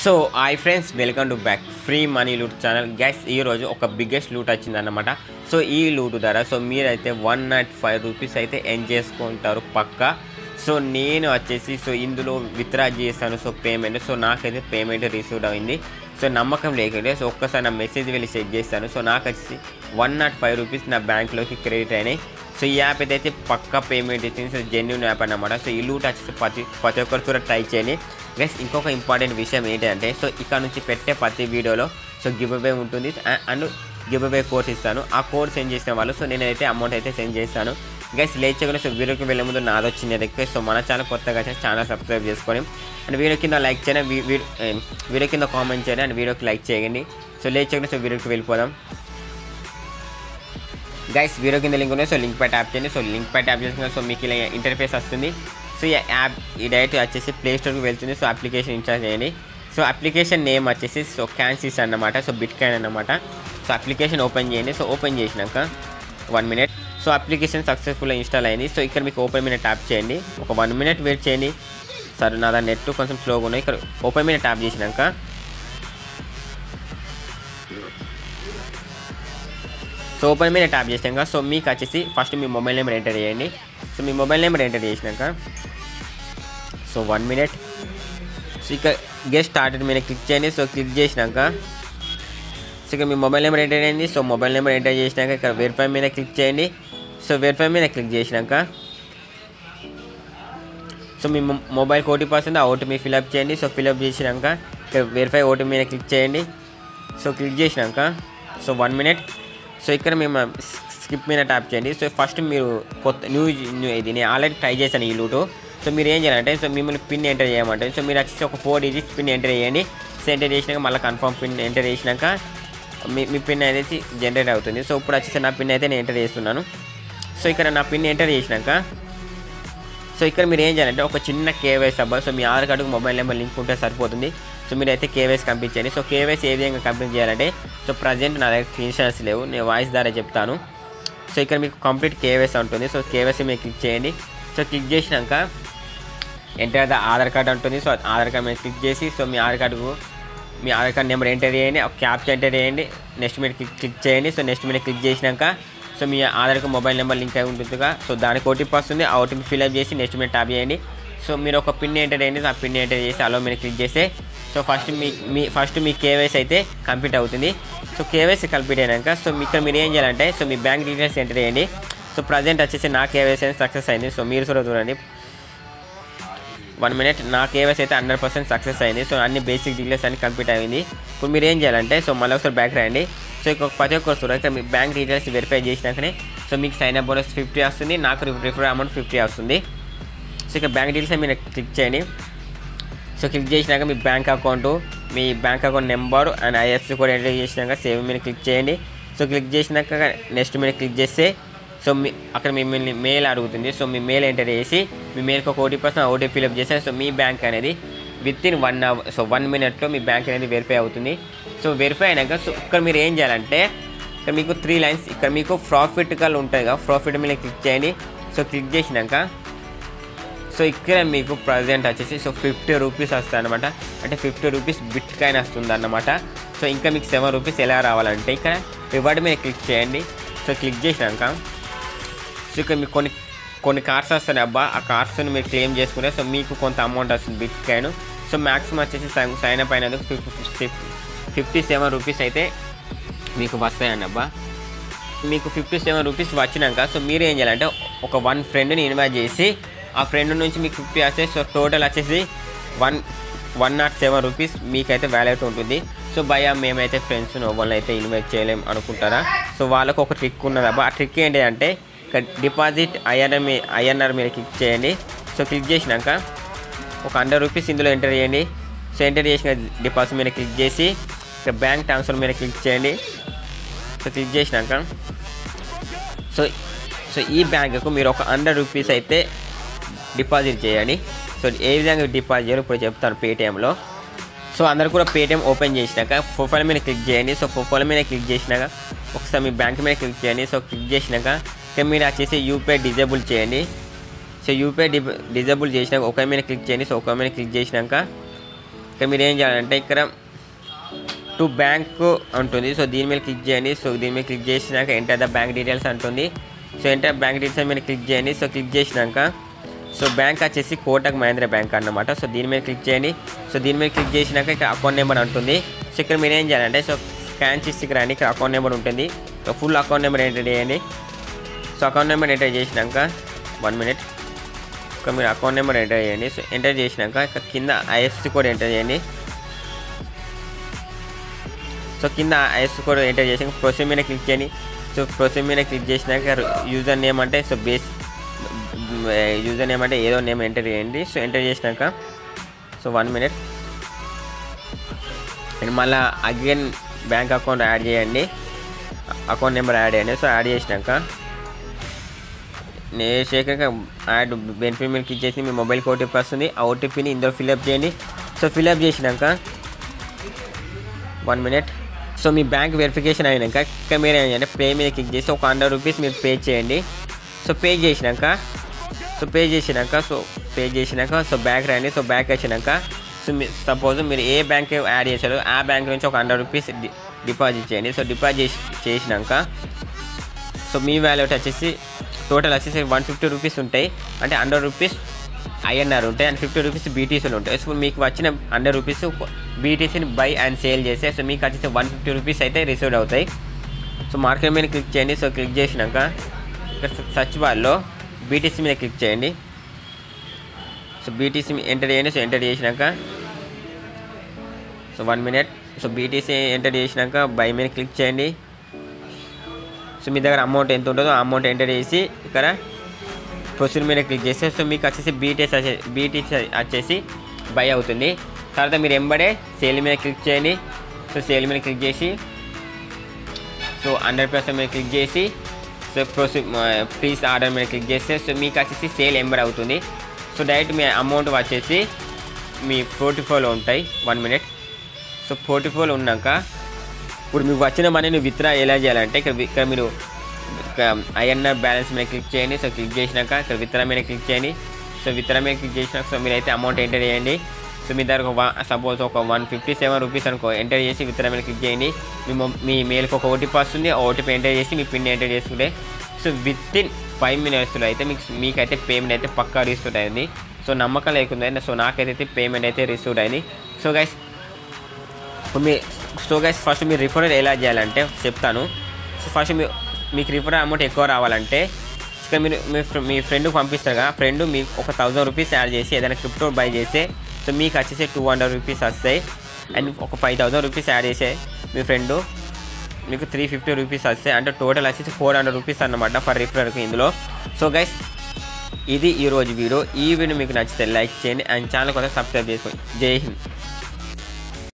So hi friends, welcome to back free money loot channel. Guys, ఈరోజు ఒక biggest loot వచ్చిందన్నమాట. So ఈ loot ధర మీరైతే 105 రూపీస్ అయితే ఎర్న్ చేసుకుంటారు పక్కా. సో నేను వచ్చేసి ఇందులో విత్డ్రా చేస్తాను పేమెంట్. నాకైతే పేమెంట్ రిసీవ్డ్ అయింది. నమ్మకం లేకుంటే ఒక్కసారి నా మెసేజ్ వెళ్ళి చెక్ చేస్తాను. నాకు వచ్చేసి 105 రూపీస్ నా బ్యాంక్లోకి క్రెడిట్ అయినాయి. ఈ యాప్ అయితే పక్కా పేమెంట్ ఇచ్చింది. జెన్యూన్ యాప్ అన్నమాట. ఈ లూట్ వచ్చేసి ప్రతి ఒక్కరు కూడా ట్రై చేయండి. గైస్, ఇంకొక ఇంపార్టెంట్ విషయం ఏంటంటే ఇక్కడ నుంచి పెట్టే ప్రతి వీడియోలో గివ్ అవే ఉంటుంది అండ్ గివ్ అవే కోడ్స్ ఇస్తాను. ఆ కోడ్ సెండ్ చేసిన వాళ్ళు నేనైతే అమౌంట్ అయితే సెండ్ చేస్తాను. గైస్, లేట్ చేయకుండా వీడియోకి వెళ్ళే ముందు నాది వచ్చిన రిక్వెస్ట్, మన ఛానల్ కొత్తగా ఛానల్ సబ్స్క్రైబ్ చేసుకొని అండ్ వీడియో కింద లైక్ చేయండి, వీడియో కింద కామెంట్ చేయండి అండ్ వీడియోకి లైక్ చేయండి. లేట్ చేయకుండా వీడియోకి వెళ్ళిపోదాం. గైస్, వీడియో కింద లింక్ ఉంది. లింక్ పై ట్యాప్ చేయండి. లింక్ పై ట్యాప్ చేసుకుని మీకు ఇలా ఇంటర్ఫేస్ వస్తుంది. ఈ యాప్ ఈ డైరెక్ట్ వచ్చేసి ప్లే స్టోర్కి వెళ్తుంది. అప్లికేషన్ ఇన్స్టాల్ చేయండి. అప్లికేషన్ నేమ్ వచ్చేసి క్యాన్సిస్ అన్నమాట. బిట్ కాయిన్ అన్నమాట. అప్లికేషన్ ఓపెన్ చేయండి. ఓపెన్ చేసినాక 1 మినిట్. అప్లికేషన్ సక్సెస్ఫుల్గా ఇన్స్టాల్ అయింది. ఇక్కడ మీకు ఓపెన్ మీద ట్యాప్ చేయండి. ఒక 1 మినిట్ వెయిట్ చేయండి. సరే, నా నెట్ కొంచెం స్లోగా ఉన్నాయి. ఇక్కడ ఓపెన్ మీద ట్యాప్ చేసినాక ఓపెన్ మీద ట్యాప్ చేసినాక మీకు వచ్చేసి ఫస్ట్ మీ మొబైల్ నెంబర్ ఎంటర్ చేయండి. మీ మొబైల్ నెంబర్ ఎంటర్ చేసినాక 1 మినిట్. ఇక్కడ గెట్ స్టార్టెడ్ మీద క్లిక్ చేయండి. క్లిక్ చేసినాక ఇక్కడ మీ మొబైల్ నెంబర్ ఎంటర్ చేయండి. మొబైల్ నెంబర్ ఎంటర్ చేసినాక ఇక్కడ వెరిఫై మీద క్లిక్ చేయండి. వెరిఫై మీద క్లిక్ చేసినాక మీ మొబైల్ ఓటీపీ వస్తుంది. ఆ ఓటీపీ ఫిల్అప్ చేయండి. ఫిల్అప్ చేసినాక ఇక్కడ వెరిఫై ఓటీపీ మీద క్లిక్ చేయండి. క్లిక్ చేసినాక 1 మినిట్. ఇక్కడ మేము స్కిప్ మీద ట్యాప్ చేయండి. ఫస్ట్ మీరు కొత్త న్యూ ఇది నేను ఆల్రెడీ ట్రై చేశాను ఈ లూటు. మీరు ఏం చేయాలంటే మిమ్మల్ని పిన్ ఎంటర్ చేయమంటే మీరు వచ్చేసి ఒక 4 డిజిట్స్ పిన్ ఎంటర్ చేయండి. ఎంటర్ చేసినాక మళ్ళీ కన్ఫర్మ్ పిన్ ఎంటర్ చేసినాక మీ పిన్ అనేది జనరేట్ అవుతుంది. ఇప్పుడు వచ్చేసి నా పిన్ అయితే నేను ఎంటర్ చేస్తున్నాను. ఇక్కడ నా పిన్ ఎంటర్ చేసినాక ఇక్కడ మీరు ఏం చేయాలంటే ఒక చిన్న కేవైసీ అబ్బా. మీ ఆధార్ కార్డుకు మొబైల్ నెంబర్ లింక్ ఉంటే సరిపోతుంది. మీరైతే కేవైసీ కంప్లీట్ చేయండి. కేవైసీ ఏ విధంగా కంప్లీట్ చేయాలంటే ప్రజెంట్ నా దగ్గర స్క్రీన్షాట్స్ లేవు, నేను వాయిస్ ద్వారా చెప్తాను. ఇక్కడ మీకు కంప్లీట్ కేవైసీ ఉంటుంది. కేవైసీ మీద క్లిక్ చేయండి. క్లిక్ చేసినాక ఎంటర్ ద ఆధార్ కార్డ్ ఉంటుంది. ఆధార్ కార్డ్ మీద క్లిక్ చేసి మీ ఆధార్ కార్డ్ నెంబర్ ఎంటర్ చేయండి. క్యాప్చా ఎంటర్ చేయండి. నెక్స్ట్ మీద క్లిక్ చేయండి. నెక్స్ట్ మీద క్లిక్ చేసినాక మీ ఆధార్కి మొబైల్ నెంబర్ లింక్ అయి ఉంటుందిగా. దానికి ఓటీపీ వస్తుంది. ఆ ఓటీపీ ఫిల్అప్ చేసి నెక్స్ట్ మీద ట్యాప్ చేయండి. మీరు ఒక పిన్ ఎంటర్ చేయండి. ఆ పిన్ ఎంటర్ చేసి అలో మీద క్లిక్ చేస్తే ఫస్ట్ మీ కేవైసీ అయితే కంప్లీట్ అవుతుంది. కేవైసీ కంప్లీట్ అయినాక ఇక్కడ మీరు ఏం చేయాలంటే మీ బ్యాంక్ డీటెయిల్స్ ఎంటర్ చేయండి. ప్రజెంట్ వచ్చేసి నా కేవైసీ అయితే సక్సెస్ అయింది. మీరు కూడా చూడండి. 1 మినిట్. నా కేవైసీ అయితే 100% సక్సెస్ అయింది. అన్ని బేసిక్ డీటెయిల్స్ అన్ని కంప్లీట్ అయింది. ఇప్పుడు మీరు ఏం చేయాలంటే మళ్ళీ ఒకసారి బ్యాక్ రండి. ప్రతి ఒక్కరు చూడండి. ఇక్కడ మీ బ్యాంక్ డీటెయిల్స్ వెరిఫై చేసినాకనే మీకు సైన్ అప్ బోనస్ 50 వస్తుంది. నాకు రిఫర్ అమౌంట్ 50 వస్తుంది. ఇక్కడ బ్యాంక్ డీటెయిల్స్ మీరు క్లిక్ చేయండి. క్లిక్ చేసినాక మీ bank account number and IFSC code enter చేసినాక సేవ్ మీద క్లిక్ చేయండి. క్లిక్ చేసినాక నెక్స్ట్ మీద క్లిక్ చేస్తే అక్కడ మిమ్మల్ని మెయిల్ అడుగుతుంది. మీ మెయిల్ ఎంటర్ చేసి మీ మెయిల్కి ఒక ఓటీపీ వస్తుంది. ఆ ఓటీపీ ఫిల్అప్ చేస్తే మీ బ్యాంక్ అనేది వితిన్ 1 అవర్ 1 మినిట్లో మీ బ్యాంక్ అనేది వెరిఫై అవుతుంది. వెరిఫై అయినాక ఇక్కడ మీరు ఏం చేయాలంటే ఇక్కడ మీకు 3 లైన్స్ ఇక్కడ మీకు ప్రాఫిట్ కాల్ ఉంటుంది కదా, ప్రాఫిట్ మీద క్లిక్ చేయండి. క్లిక్ చేసినాక ఇక్కడ మీకు ప్రజెంట్ వచ్చేసి 50 రూపీస్ వస్తుంది అన్నమాట. అంటే 50 రూపీస్ బిట్ కాయిన్ వస్తుంది అన్నమాట. ఇంకా మీకు 7 రూపీస్ ఎలా రావాలంటే ఇక్కడ రివార్డ్ మీద క్లిక్ చేయండి. క్లిక్ చేసినాక ఇక్కడ మీకు కొన్ని కార్డ్స్ వస్తాయి అబ్బా. ఆ కార్డ్స్ని మీరు క్లెయిమ్ చేసుకుంటే మీకు కొంత అమౌంట్ వస్తుంది బిట్ కాయిన్. మ్యాక్సిమం వచ్చేసి సైన్ అప్ అయినందుకు 57 రూపీస్ అయితే మీకు వస్తాయండి అబ్బా. మీకు 57 రూపీస్ వచ్చినాక మీరు ఏం చేయాలంటే ఒక 1 ఫ్రెండ్ని ఇన్వైట్ చేసి ఆ ఫ్రెండ్ నుంచి మీకు 50 వస్తే టోటల్ వచ్చేసి 107 రూపీస్ మీకైతే వ్యాలెట్ ఉంటుంది. భయ్యా మేమైతే ఫ్రెండ్స్ వాళ్ళని అయితే ఇన్వైట్ చేయలేం అనుకుంటారా? వాళ్ళకు ఒక ట్రిక్ ఉన్నది అబ్బా. ఆ ట్రిక్ ఏంటి అంటే ఇక్కడ డిపాజిట్ ఐఎన్ఆర్ మీద క్లిక్ చేయండి. క్లిక్ చేసినాక ఒక 100 రూపీస్ ఇందులో ఎంటర్ చేయండి. ఎంటర్ చేసిన డిపాజిట్ మీద క్లిక్ చేసి ఇక్కడ బ్యాంక్ ట్రాన్స్ఫర్ మీద క్లిక్ చేయండి. క్లిక్ చేసినాక ఈ బ్యాంకుకు మీరు ఒక 100 రూపీస్ అయితే డిపాజిట్ చేయండి. ఏ విధంగా డిపాజిట్ చేయాలో ఇప్పుడు చెప్తాను పేటిఎంలో. అందరు కూడా పేటిఎం ఓపెన్ చేసినాక ప్రొఫైల్ మీద క్లిక్ చేయండి. ప్రొఫైల్ మీద క్లిక్ చేసినాక ఒకసారి మీ బ్యాంక్ మీద క్లిక్ చేయండి. క్లిక్ చేసినాక ఇక్కడ మీరు వచ్చేసి యూపీఐ డిజేబుల్ చేయండి. యూపీఐ డిజేబుల్ చేసినాక ఒక మీద క్లిక్ చేయండి. ఒక మీద క్లిక్ చేసినాక ఇక్కడ మీరు ఏం చేయాలంటే ఇక్కడ టు బ్యాంక్ ఉంటుంది. సో దీని మీద క్లిక్ చేయండి. సో దీని మీద క్లిక్ చేసినాక ఎంటర్ ద బ్యాంక్ డీటెయిల్స్ అంటుంది. సో ఎంటర్ బ్యాంక్ డీటెయిల్స్ మీద క్లిక్ చేయండి. సో క్లిక్ చేసినాక సో బ్యాంక్ వచ్చేసి కోటక్ మహీంద్రా బ్యాంక్ అన్నమాట. సో దీని మీద క్లిక్ చేయండి. సో దీని మీద క్లిక్ చేసినాక ఇక్కడ అకౌంట్ నెంబర్ అంటుంది. సో ఇక్కడ మీరు ఏం చేయాలంటే సో స్కాన్ చేసి ఇక్కడ రండి. ఇక్కడ అకౌంట్ నెంబర్ ఉంటుంది. So full account number enter చేయండి. సో అకౌంట్ నెంబర్ ఎంటర్ చేసినాక 1 మినిట్ ఇక్కడ మీరు అకౌంట్ నెంబర్ ఎంటర్ చేయండి. సో ఎంటర్ చేసినాక ఇక్కడ కింద ఐఎఫ్ఎస్సి కోడ్ ఎంటర్ చేయండి. సో కింద ఐఎఫ్ఎస్సి కోడ్ ఎంటర్ చేసినాక ప్రొసీడ్ మీద క్లిక్ చేయండి. సో ప్రొసీడ్ మీద క్లిక్ చేసినాక యూజర్ నేమ్ అంటే సో యూజర్ నేమ్ అంటే ఏదో నేమ్ ఎంటర్ చేయండి. సో ఎంటర్ చేసినాక సో 1 మినిట్ అండ్ మళ్ళీ అగైన్ బ్యాంక్ అకౌంట్ యాడ్ చేయండి. అకౌంట్ నెంబర్ యాడ్ చేయండి. సో యాడ్ చేసినాక చేసాక యాడ్ బెనిఫిట్ మీద క్లిక్ చేసి మీ మొబైల్కి ఓటీపీ వస్తుంది. ఆ ఓటీపీని ఇందులో ఫిల్అప్ చేయండి. సో ఫిల్అప్ చేసినాక 1 మినిట్ సో మీ బ్యాంక్ వెరిఫికేషన్ అయినాక ఇక్కడ మీరు ఏంటంటే పే మీద క్లిక్ చేసి ఒక 100 రూపీస్ మీరు పే చేయండి. సో పే చేసినాక సో బ్యాక్ రండి. సో బ్యాక్ వచ్చినాక సో సపోజ్ మీరు ఏ బ్యాంక్ యాడ్ చేశారో ఆ బ్యాంక్ నుంచి ఒక 100 రూపీస్ డిపాజిట్ చేయండి. సో డిపాజిట్ చేసినాక సో మీ వాలెట్ వచ్చేసి టోటల్ వచ్చేసి 150 రూపీస్ ఉంటాయి. అంటే 100 రూపీస్ ఐఎన్ఆర్ ఉంటాయి అండ్ 50 రూపీస్ బీటీసీలు ఉంటాయి. సో మీకు వచ్చిన 100 రూపీస్ బీటీసీని బై అండ్ సేల్ చేస్తే సో మీకు వచ్చేసి 150 రూపీస్ అయితే రిసీవ్డ్ అవుతాయి. సో మార్కెట్ మీద క్లిక్ చేయండి. సో క్లిక్ చేసినాక ఇక్కడ సర్చ్ బార్లో బీటీసీ మీద క్లిక్ చేయండి. సో బీటీసీ ఎంటర్ చేయండి. సో ఎంటర్ చేసినాక so 1 minute so BTC enter చేసినాక బై మీద క్లిక్ చేయండి. సో మీ దగ్గర అమౌంట్ ఎంత ఉంటుందో ఆ అమౌంట్ ఎంటర్ చేసి ఇక్కడ ప్రొసీడ్ మీద క్లిక్ చేస్తే సో మీకు వచ్చేసి బీటీసీ వచ్చేసి బై అవుతుంది. తర్వాత మీరు ఎంబడే సేల్ మీద క్లిక్ చేయండి. సో సేల్ మీద క్లిక్ చేసి సో 100% మీద క్లిక్ చేసి సో ప్లీజ్ ఆర్డర్ మీద క్లిక్ చేస్తే సో మీకు వచ్చేసి సేల్ ఎంబర్ అవుతుంది. సో డైరెక్ట్ మీ అమౌంట్ వచ్చేసి మీ పోర్ట్ఫోలియోలో ఉంటాయి. 1 మినిట్ సో పోర్ట్ఫోలియో ఉన్నాక ఇప్పుడు మీకు వచ్చిన మనీని విత్డ్రా ఎలా చేయాలంటే ఇక్కడ మీరు ఐఎన్ఆర్ బ్యాలెన్స్ మీద క్లిక్ చేయండి. సో క్లిక్ చేసినాక ఇక్కడ విత్డ్రా మీద క్లిక్ చేయండి. సో విత్డ్రా మీద క్లిక్ చేసినాక సో మీరైతే అమౌంట్ ఎంటర్ చేయండి. సో మీ దగ్గర సపోజ్ ఒక 157 రూపీస్ అనుకో ఎంటర్ చేసి విత్డ్రా మీద క్లిక్ చేయండి. మీ మెయిల్కి ఒక ఓటీపీ వస్తుంది. ఆ ఓటీపీ ఎంటర్ చేసి మీ పిన్ ఎంటర్ చేసుకుంటే సో వితిన్ 5 మినిట్స్లో అయితే మీకైతే పేమెంట్ అయితే పక్కా రిసీవ్ అయింది. సో నమ్మకం లేకుండా సో నాకైతే పేమెంట్ అయితే రిసీవ్ అయింది. సో గైస్ ఫస్ట్ మీరు రిఫరల్ ఎలా చేయాలంటే చెప్తాను. సో ఫస్ట్ మీకు రిఫరల్ అమౌంట్ ఎక్కువ రావాలంటే ఇక్కడ మీరు మీ ఫ్రెండ్కి పంపిస్తారు కదా, ఫ్రెండ్ మీకు ఒక 1000 రూపీస్ యాడ్ చేసి ఏదైనా క్రిప్టో బై చేస్తే సో మీకు వచ్చేసి 200 రూపీస్ వస్తాయి. అండ్ ఒక 5000 రూపీస్ యాడ్ చేసే మీ ఫ్రెండ్ మీకు 350 రూపీస్ వస్తాయి. అంటే టోటల్ వచ్చేసి 400 రూపీస్ అన్నమాట ఫర్ రిఫరల్కి ఇందులో. సో గైస్ ఇది ఈరోజు వీడియో. ఈ వీడియో మీకు నచ్చితే లైక్ చేయండి అండ్ ఛానల్ కోసం సబ్స్క్రైబ్ చేసుకోండి. జై హింద్.